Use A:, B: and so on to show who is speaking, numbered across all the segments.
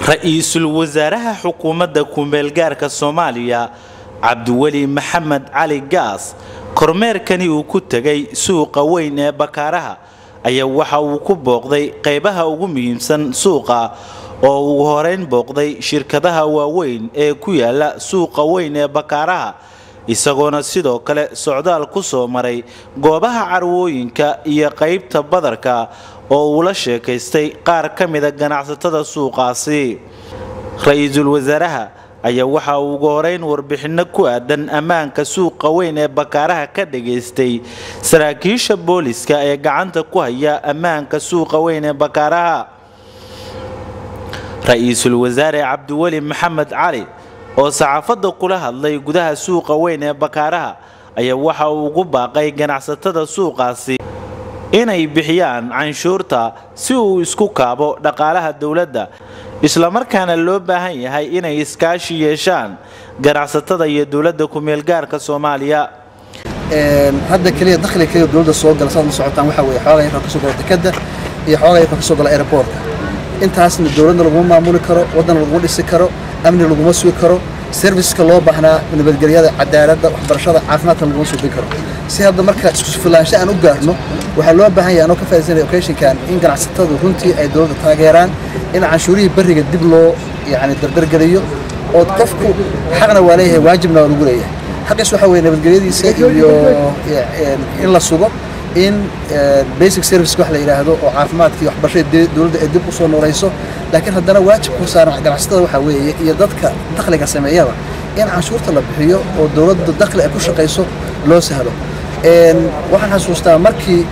A: رئيس الوزراء حكومة كوميلغاركا Soomaaliya Cabdiweli Maxamed Cali Gaas kormeerkani uu ku tagay suuqa weyn ee Bakaaraha ayaa waxa uu ku booqday qaybaha ugu muhiimsan suuqa oo uu horeyn booqday shirkadaha waaweyn ee ku yaala suuqa weyn ee Bakaaraha isagoona sidoo kale socdaal ku soo maray goobaha carwooyinka iyo qaybta badarka oo uu la sheekaystay qaar ka mid ah ganacsatada suuqaasi ra'iisul wasaaraha ayaa waxa uu ugu horeyn warbixino ku aadan ammaanka suuqa weyn ee Bakaaraha ka dhageystay saraakiisha booliska ee gacanta ku haya ammaanka suuqa weyn ee Bakaaraha ra'iisul wasaare Cabdiweli Maxamed Cali oo saxaafadda kula hadlay gudaha suuqa weyn ee Bakaaraha ayaa waxa uu ugu baaqay ganacsatada suuqaasi inay bixiyaan canshuurta si uu isku kaabo dhaqaalaha dawladda isla markaana loo baahan yahay inay iskaashi yeeshaan ganacsatada iyo dawladda ku meel gaarka Soomaaliya
B: hadda kaliya dakhliga dawladda soo gala saad socotaan waxa weeye xoolaha ka soo gala dekada iyo xoolaha ka soo gala airport intaasna dawladda lagu maamuli karo wadan lagu dhisi karo amni lagu sugi karo service-ka loo baahnaa nabadgelyada cadaaladda waxbarashada caafimaadka lagu sugi karo si hadda marka isku filaansho aan u gaarno waxa loo baahan yahay ka faa'iideysan occasion-kan in ganacsatada runtii ay dawladda taageeraan in canshuurihii bariga dib loo dardar galiyo oo qofku xaqna waa leeyahay waajibna waa lagu leeyahay xaqis waxa weeye nabadgelyadiisa iyo in la sugo in basic service wax la yiraahdo oo caafimaadka iyo waxbarashada dawladda ay dib u soo nooleyso laakiin haddana waajib ku saaran ganacsatada waxa weeye iyo dadka dakhliga sameeyaba in canshuurta la bixiyo oo dawladda dakhli ay ku shaqeyso loo sahlo waxaan xasuustaa markii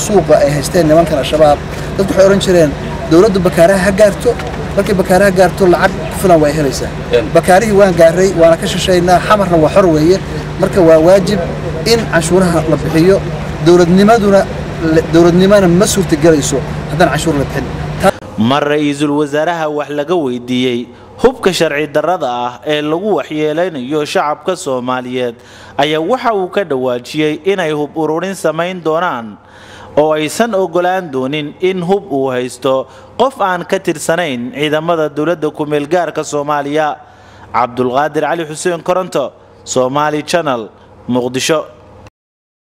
B: suuqa ay haysteen nimankan al-shabaab dadku waxay oran jireen dawladdu Bakaaraha ha gaarto markii Bakaaraha gaarto lacag filan way helaysaa Bakaarihii waan gaaray waana ka shaqeynaa xamarna waa xor weeye marka waa waajib in canshuuraha la bixiyo dawladnimada ma suurtagelayso haddaan canshuur la bixin
A: mar ra'iisul wasaaraha wax laga weydiiyay hubka sharci darrada ah ee lagu waxyeeleynayo shacabka Soomaaliyeed ayaa waxa uu ka dhawaajiyay inay hub ururin sameyn doonaan oo aysan ogolaan doonin in hub uu haysto qof aan ka tirsanayn ciidamada dawladda ku meel gaarka Soomaaliya Cabdulqaadir Cali Xuseen Koronto Somali Channel Muqdisho